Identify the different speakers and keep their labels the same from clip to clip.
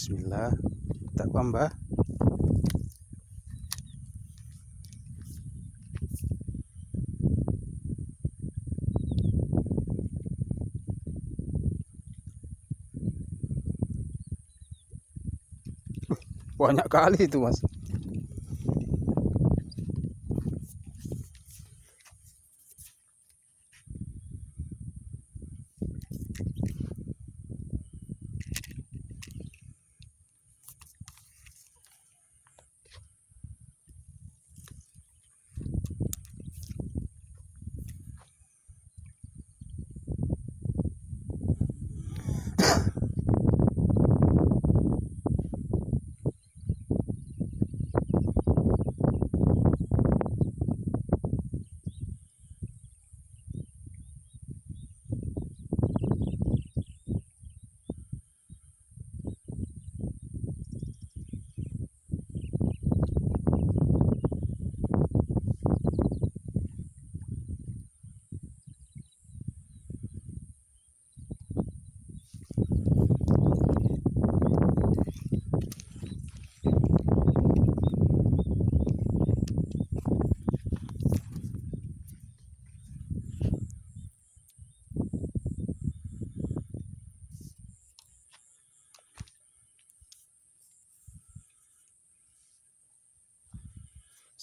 Speaker 1: Bismillah, tak apa mbak. Banyak kali itu mas.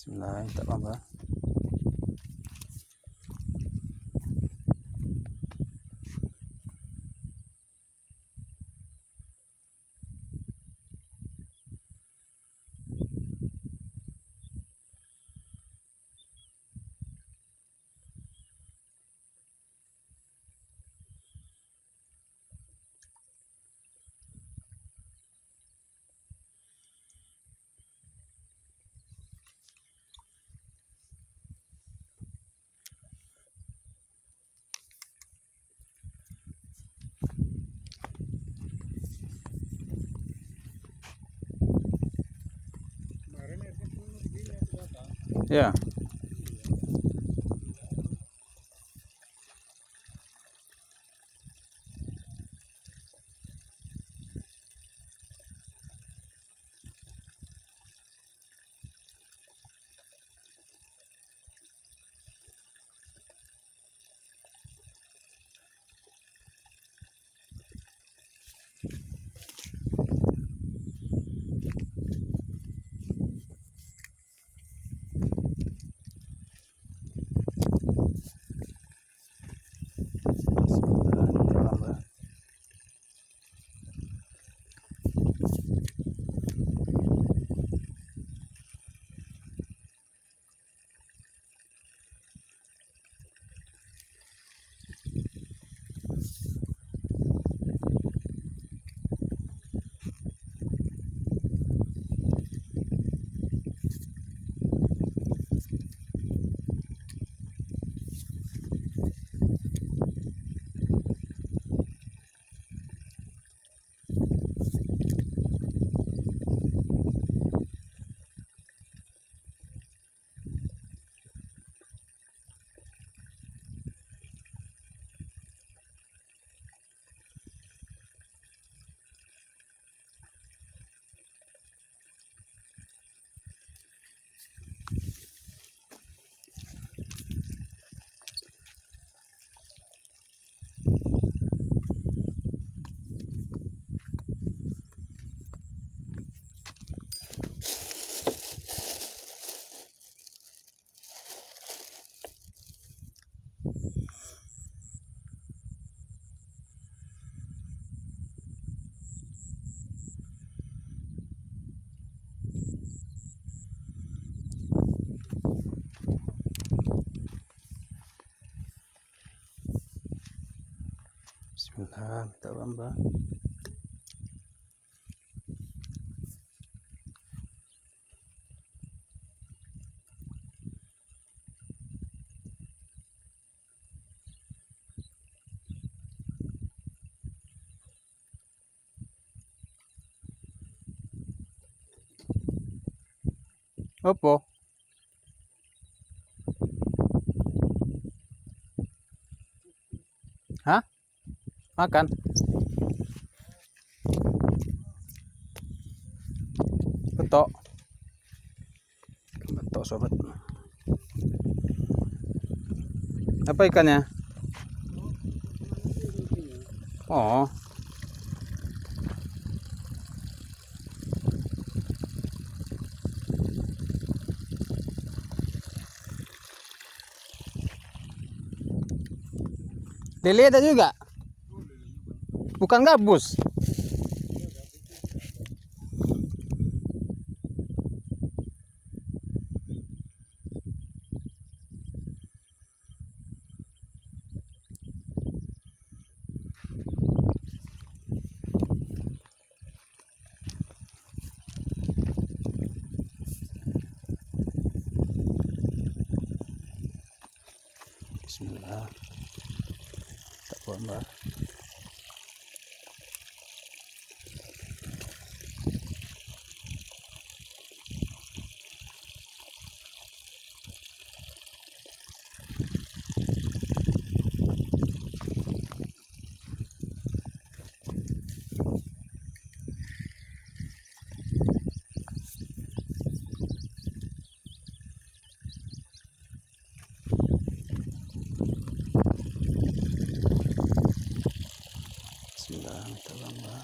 Speaker 1: Bismillah, tak apa mbak. Ya. Bismillah, tak apa mbak. Opo? Hah? Makan? Betok. Betok sobat. Apa ikannya? Oh. Lele ada juga? Bukan gabus. Bismillah. Tak buat mbak. Bismillah, minta gambar.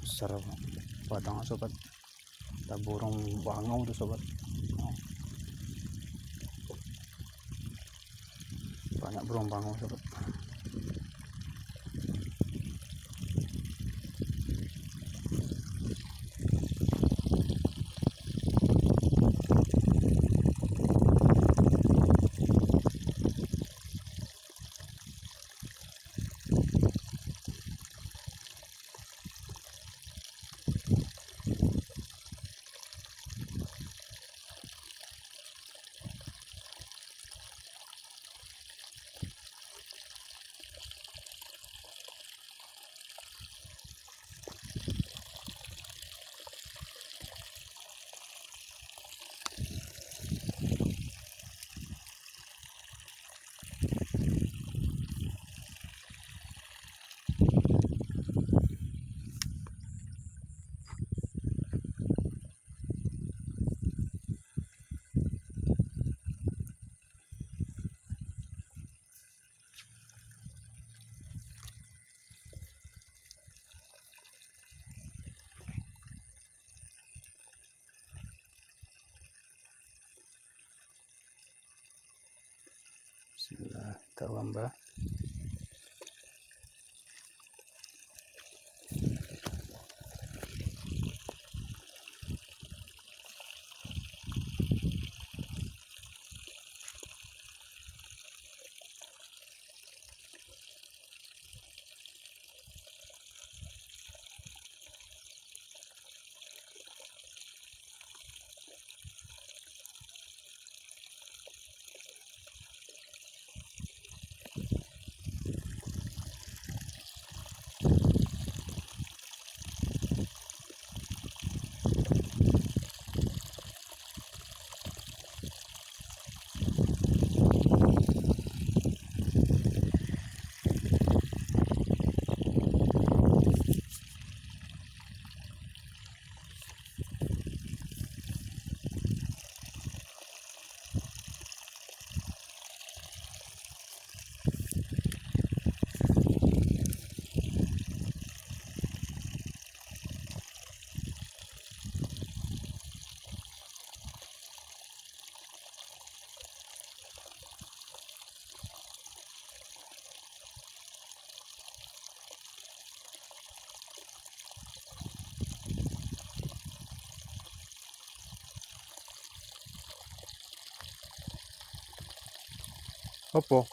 Speaker 1: Besar padang sobat. Ada burung bangau tuh sobat. Oh. Banyak burung bangau sobat. Bismillah, tak gambar. Apa?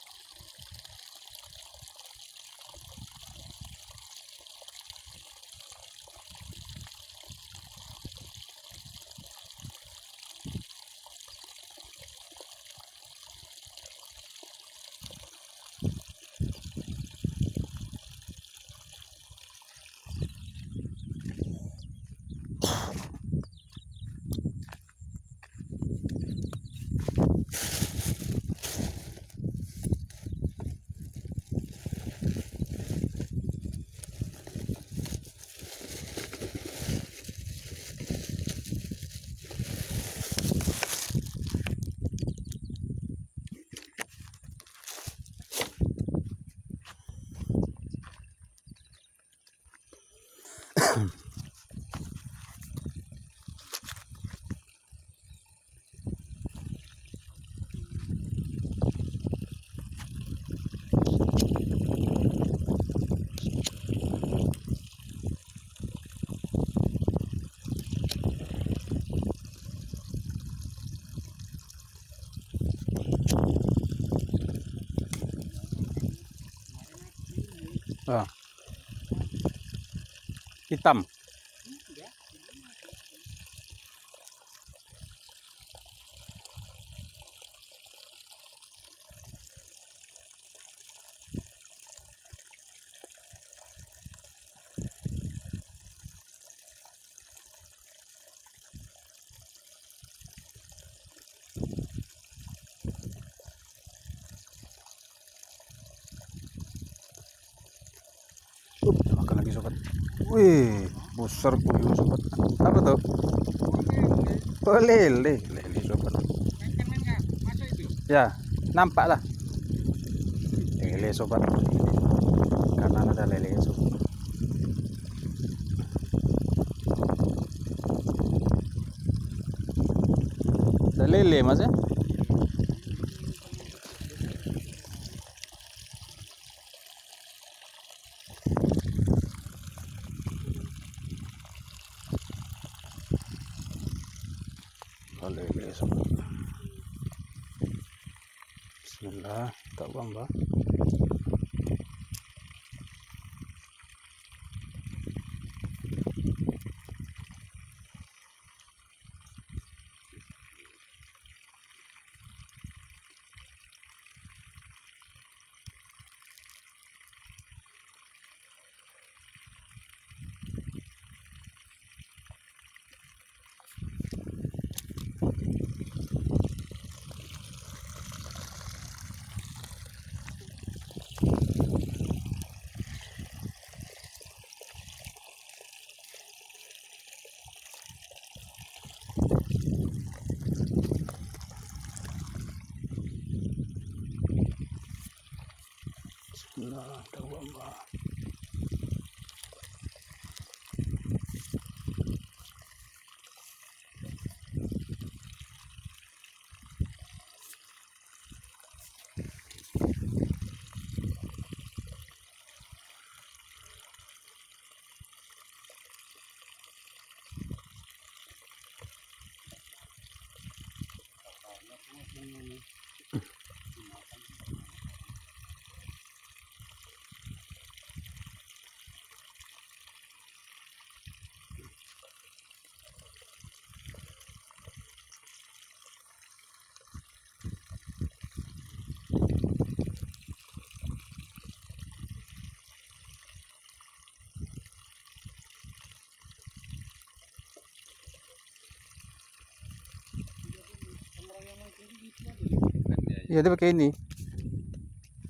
Speaker 1: Ah. Hitam. Makan lagi sobat. Wih, besar puyuh sobat. Apa tuh? Oh, lele, lele sobat. Ya, nampak lah. Lele sobat. Karena ada lele sobat. Ada lele mas ya? Lele sobat. Bismillah, tak buang bah. Bismillah, tak buang bah. Iya dia pakai ini.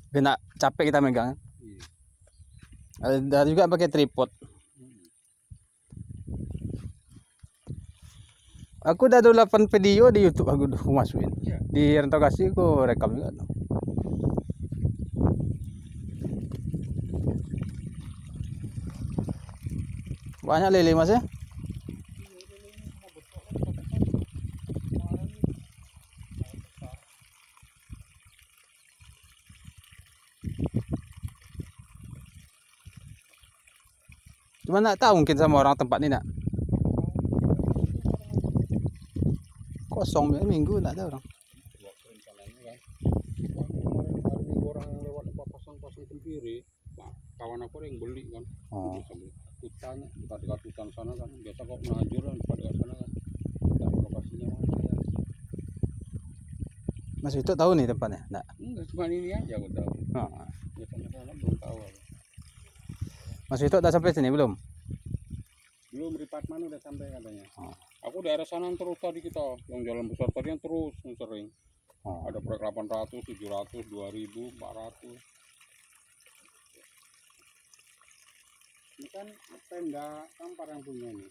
Speaker 1: Biar nak capek kita megang. Ada juga pakai tripod. Aku udah ada 8 video di YouTube aku udah masukin. Di rentau kasih aku rekam juga. Banyak lele mas ya. Cuma nak tahu mungkin sama orang tempat ini nak. Kosong minggu nak ada orang.
Speaker 2: Orang lewat pasang-pasang kempiri, kawan aku yang beli kan.
Speaker 1: Oh.
Speaker 2: Hutan, dekat hutan sana kan. Biasa kok ngajur kan dekat sana kan. Dan lokasinya mana ya?
Speaker 1: Mas itu tahu nih tempatnya? Enggak.
Speaker 2: Enggak, cuma ini aja aku tahu.
Speaker 1: Oh.
Speaker 2: Biasanya sana belum tahu aku.
Speaker 1: Mas itu udah sampai sini belum?
Speaker 2: Belum, ripat mana udah sampai katanya.
Speaker 1: Oh.
Speaker 2: Aku daerah sana terus tadi kita, yang jalan besar tadi yang terus yang sering.
Speaker 1: Oh.
Speaker 2: Ada proyek 800, 700, 2000, 400. Ini kan tenda kampar yang punya ini.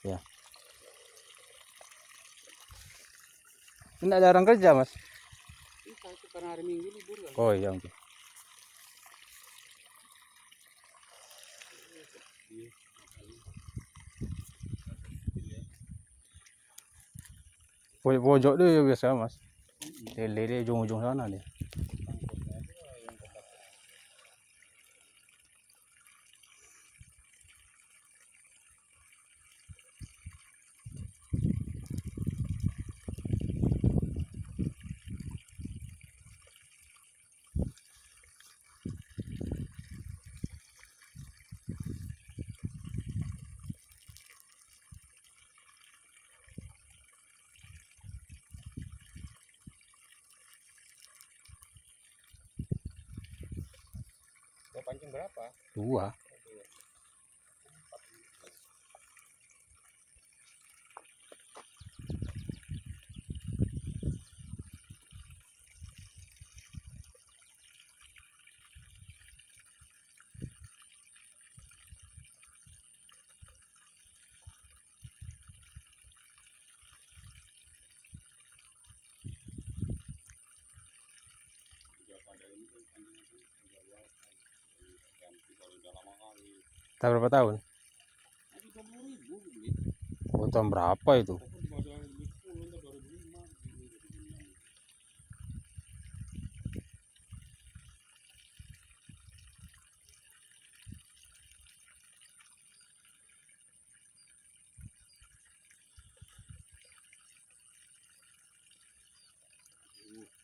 Speaker 1: Ya. Ini ada orang kerja mas?
Speaker 2: Ini karena hari Minggu libur kan.
Speaker 1: Oh iya mungkin. pojok dia ya biasa mas. Lele dia ujung-ujung sana dia.
Speaker 2: Kau pancing berapa?
Speaker 1: 2. Tak berapa tahun? Oh, tahun berapa itu?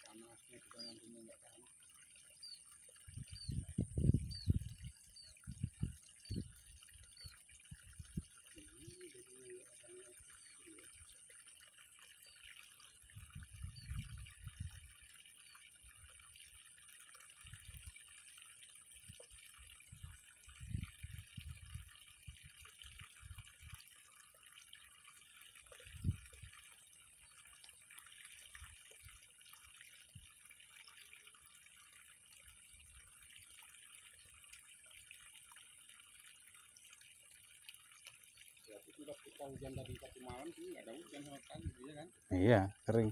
Speaker 2: Panasnya kita nantinya nggak tahan. Sudah kita hujan tadi 1 malam sih nggak ada hujan sama sekali, ya kan?
Speaker 1: Iya, kering.